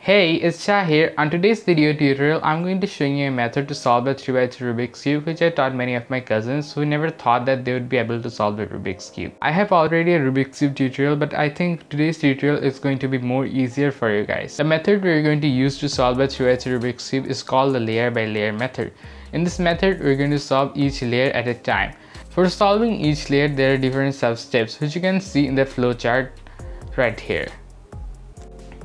Hey, it's Shah here. On today's video tutorial, I'm going to show you a method to solve the 3x Rubik's Cube, which I taught many of my cousins who never thought that they would be able to solve the Rubik's Cube. I have already a Rubik's Cube tutorial, but I think today's tutorial is going to be more easier for you guys. The method we're going to use to solve the 3x Rubik's Cube is called the layer by layer method. In this method, we're going to solve each layer at a time. For solving each layer, there are different sub-steps, which you can see in the flowchart right here.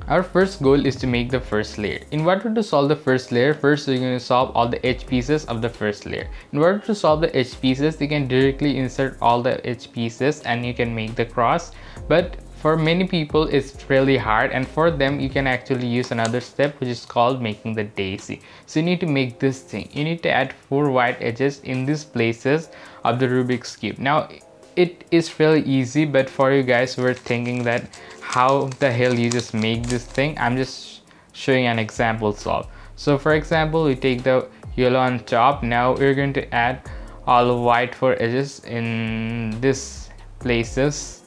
Our first goal is to make the first layer. In order to solve the first layer, first we're going to solve all the edge pieces of the first layer. In order to solve the edge pieces, you can directly insert all the edge pieces and you can make the cross. But for many people, it's really hard, and for them, you can actually use another step, which is called making the daisy. So you need to make this thing. You need to add 4 white edges in these places of the Rubik's Cube. Now, it is really easy, but for you guys who are thinking that how the hell you just make this thing, I'm just showing an example solve. So for example, we take the yellow on top. Now we're going to add all the white 4 edges in these places.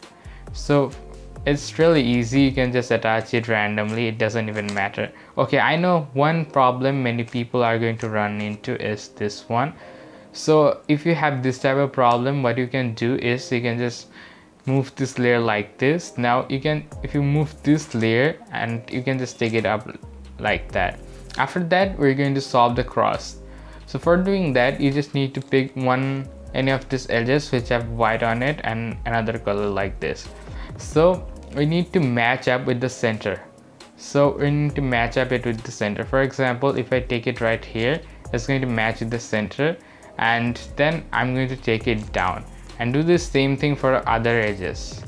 So it's really easy, you can just attach it randomly, it doesn't even matter. Okay, I know one problem many people are going to run into is this one. So if you have this type of problem, what you can do is you can just move this layer like this. Now you can, if you move this layer, and you can just take it up like that. After that, we're going to solve the cross. So for doing that, you just need to pick any of these edges which have white on it and another color like this. So we need to match up with the center. So we need to match up it with the center. For example, if I take it right here, it's going to match with the center, and then I'm going to take it down and do the same thing for other edges.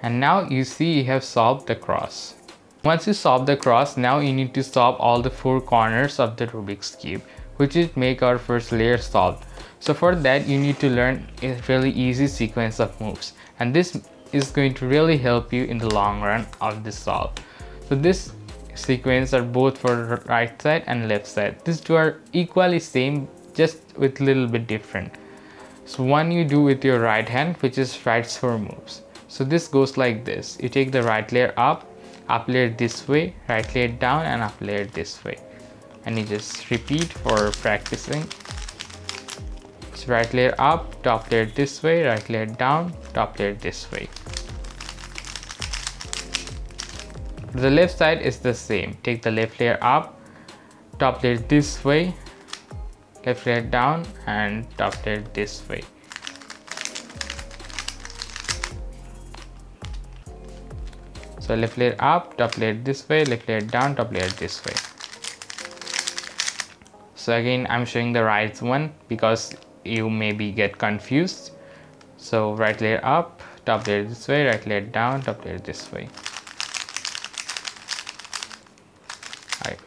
And now you see you have solved the cross. Once you solve the cross, now you need to solve all the 4 corners of the Rubik's Cube, which is make our first layer solved. So for that, you need to learn a really easy sequence of moves, and this is going to really help you in the long run of this solve. So this sequence are both for right side and left side. These two are equally same, just with little bit different. So one you do with your right hand, which is rights 4 moves. So this goes like this. You take the right layer up layer this way, right layer down, and up layer this way. And you just repeat for practicing. So right layer up, top layer this way, right layer down, top layer this way. The left side is the same. Take the left layer up, top layer this way, left layer down, and top layer this way. So left layer up, top layer this way, left layer down, top layer this way. So again, I'm showing the right one because you maybe get confused. So right layer up, top layer this way, right layer down, top layer this way. Alright.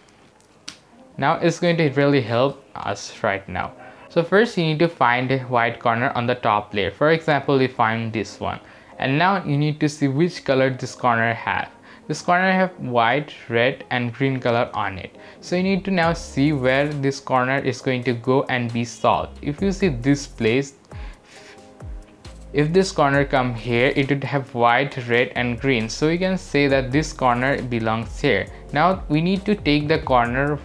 Now it's going to really help us right now. So first you need to find a white corner on the top layer. For example, we find this one. And now you need to see which color this corner has. This corner have white, red, and green color on it. So you need to now see where this corner is going to go and be solved. If you see this place, if this corner come here, it would have white, red, and green. So you can say that this corner belongs here. Now we need to take the corner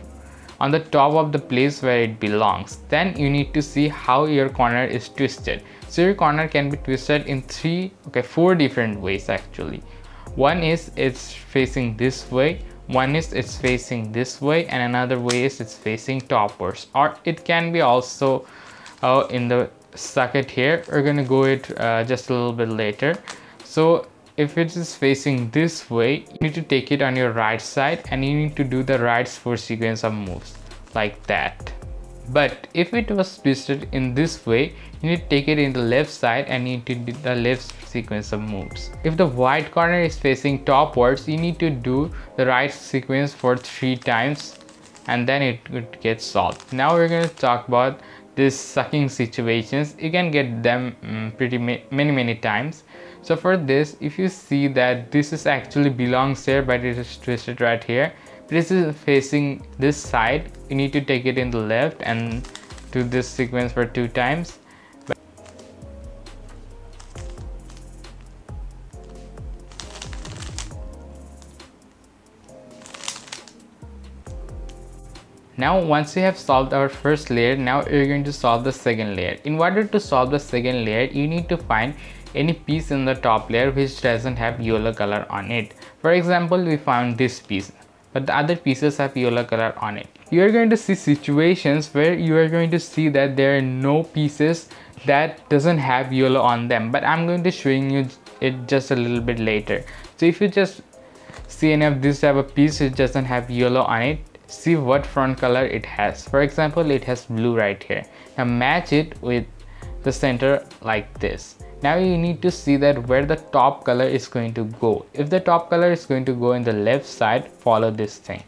on the top of the place where it belongs. Then you need to see how your corner is twisted. So your corner can be twisted in 4 different ways actually. One is it's facing this way, one is it's facing this way, and another way is it's facing topwards. Or it can be also in the socket here. We're gonna go it just a little bit later. So if it is facing this way, you need to take it on your right side and you need to do the right 4 sequence of moves like that. But if it was twisted in this way, you need to take it in the left side and you need to do the left sequence of moves. If the white corner is facing topwards, you need to do the right sequence for 3 times and then it would get solved. Now we're going to talk about these sucking situations. You can get them many times. So for this, if you see that this is actually belongs here but it is twisted right here, this is facing this side, you need to take it in the left and do this sequence for 2 times, Now once we have solved our first layer, now we're going to solve the second layer. In order to solve the second layer, you need to find any piece in the top layer which doesn't have yellow color on it. For example, we found this piece, but the other pieces have yellow color on it. You are going to see situations where you are going to see that there are no pieces that doesn't have yellow on them, but I'm going to showing you it just a little bit later. So if you just see any of this type of piece which doesn't have yellow on it, see what front color it has. For example, it has blue right here. Now match it with the center like this. Now you need to see that where the top color is going to go. If the top color is going to go in the left side, follow this thing.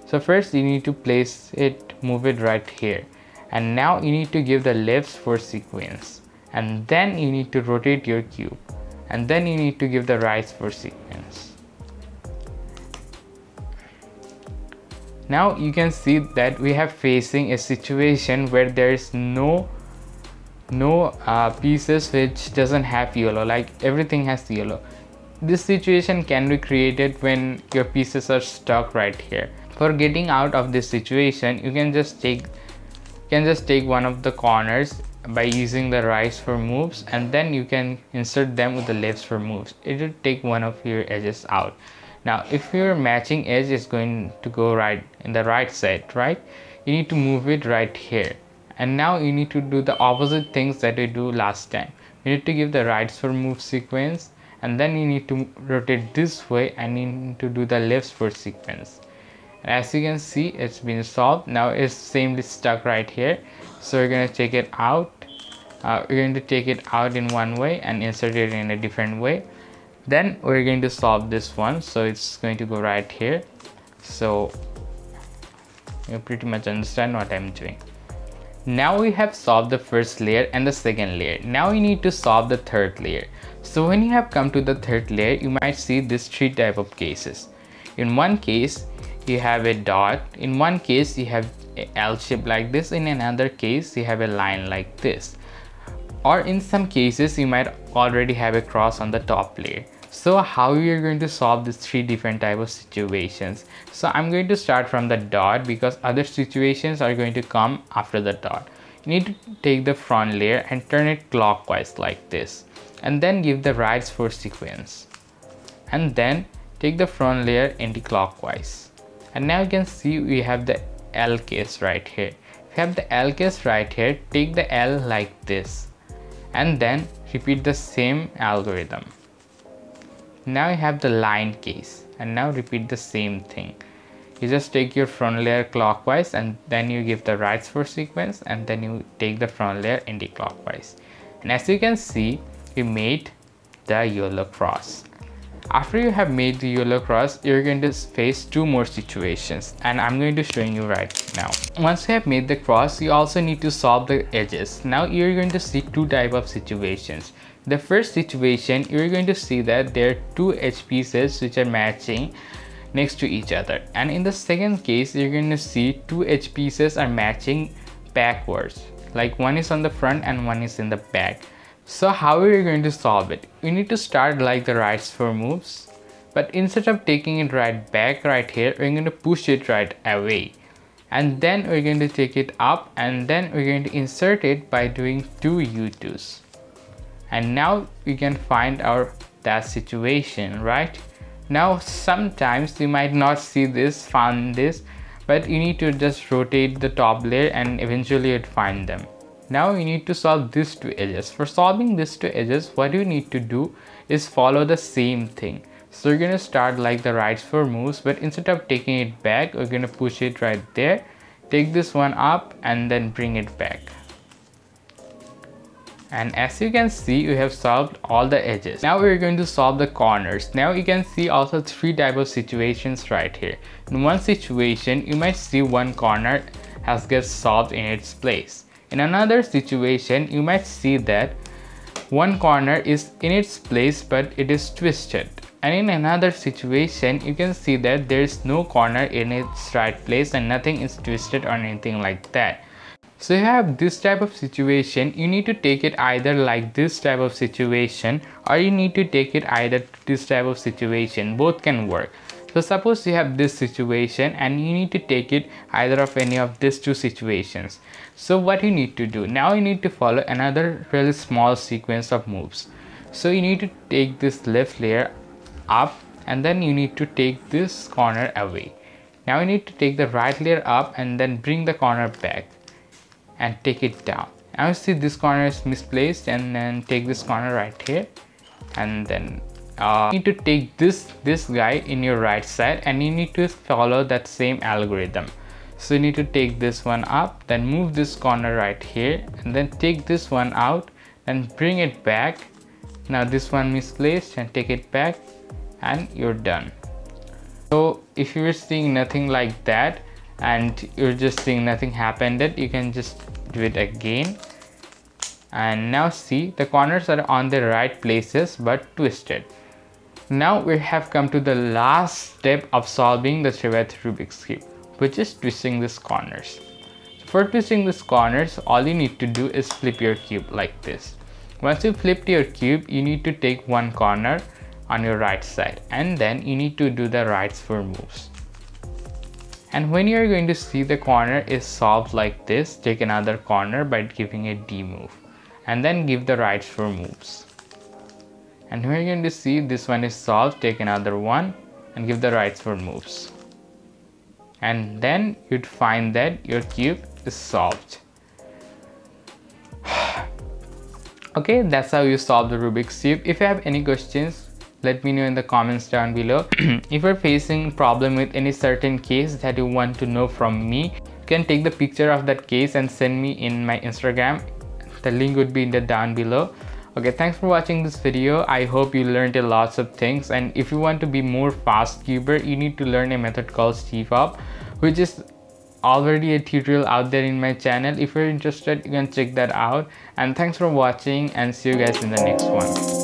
So first you need to place it, move it right here, and now you need to give the lefts for sequence, and then you need to rotate your cube, and then you need to give the rights for sequence. Now you can see that we have facing a situation where there is no pieces which doesn't have yellow, like everything has yellow. This situation can be created when your pieces are stuck right here. For getting out of this situation, you can just take one of the corners by using the rights for moves, and then you can insert them with the lefts for moves. It will take one of your edges out. Now if your matching edge is going to go right in the right side, right, you need to move it right here, and now you need to do the opposite things that we do last time. You need to give the rights for move sequence, and then you need to rotate this way, and you need to do the lefts for sequence. And as you can see, it's been solved. Now it's samely stuck right here, so we're going to take it out. We're going to take it out in one way and insert it in a different way. Then we're going to solve this one, so it's going to go right here. So you pretty much understand what I'm doing. Now we have solved the first layer and the second layer. Now we need to solve the third layer. So when you have come to the third layer, you might see these three type of cases. In one case you have a dot, in one case you have a L shape like this, in another case you have a line like this, or in some cases you might already have a cross on the top layer. So how we are going to solve these three different type of situations? So I'm going to start from the dot because other situations are going to come after the dot. You need to take the front layer and turn it clockwise like this, and then give the rights for sequence, and then take the front layer anti-clockwise. And now you can see we have the L case right here. If you have the L case right here, take the L like this, and then repeat the same algorithm. Now you have the line case, and now repeat the same thing. You just take your front layer clockwise, and then you give the rights for sequence, and then you take the front layer anti-clockwise. And as you can see, we made the yellow cross. After you have made the yellow cross, you're going to face two more situations, and I'm going to show you right now. Once you have made the cross, you also need to solve the edges. Now you're going to see two type of situations. The first situation, you're going to see that there are two edge pieces which are matching next to each other, and in the second case you're going to see two edge pieces are matching backwards, like one is on the front and one is in the back. So how are you going to solve it? You need to start like the rights for moves, but instead of taking it right back right here, we're going to push it right away, and then we're going to take it up, and then we're going to insert it by doing two U2s. And now you can find that situation, right? Now sometimes you might not see this, find this, but you need to just rotate the top layer and eventually you'd find them. Now you need to solve these two edges. For solving these two edges, what you need to do is follow the same thing. So you're going to start like the rights for moves, but instead of taking it back, we're going to push it right there, take this one up, and then bring it back. And as you can see, we have solved all the edges. Now we're going to solve the corners. Now you can see also three type of situations right here. In one situation, you might see one corner has get solved in its place. In another situation, you might see that one corner is in its place but it is twisted. And in another situation, you can see that there is no corner in its right place and nothing is twisted or anything like that. So you have this type of situation, you need to take it either like this type of situation, or you need to take it either this type of situation. Both can work. So suppose you have this situation and you need to take it either of any of these two situations. So what you need to do, now you need to follow another really small sequence of moves. So you need to take this left layer up, and then you need to take this corner away. Now you need to take the right layer up and then bring the corner back and take it down. Now you see this corner is misplaced, and then take this corner right here, and then you need to take this guy in your right side, and you need to follow that same algorithm. So you need to take this one up, then move this corner right here, and then take this one out and bring it back. Now this one misplaced, and take it back, and you're done. So if you're seeing nothing like that and you're just seeing nothing happened, you can just do it again. And now see, the corners are on the right places but twisted. Now we have come to the last step of solving the 3x3 Rubik's Cube, which is twisting these corners. So for twisting these corners, all you need to do is flip your cube like this. Once you flipped your cube, you need to take one corner on your right side, and then you need to do the rights 4 moves. And when you're going to see the corner is solved like this, take another corner by giving a D move, and then give the rights 4 moves. And when you're going to see this one is solved, take another one and give the rights 4 moves. And then you'd find that your cube is solved. Okay, that's how you solve the Rubik's Cube. If you have any questions, let me know in the comments down below. If you're facing problem with any certain case that you want to know from me, you can take the picture of that case and send me in my Instagram. The link would be in the down below. Okay, thanks for watching this video. I hope you learned a lots of things, and if you want to be more fast cuber, you need to learn a method called sCube, which is already a tutorial out there in my channel. If you're interested, you can check that out. And thanks for watching, and see you guys in the next one.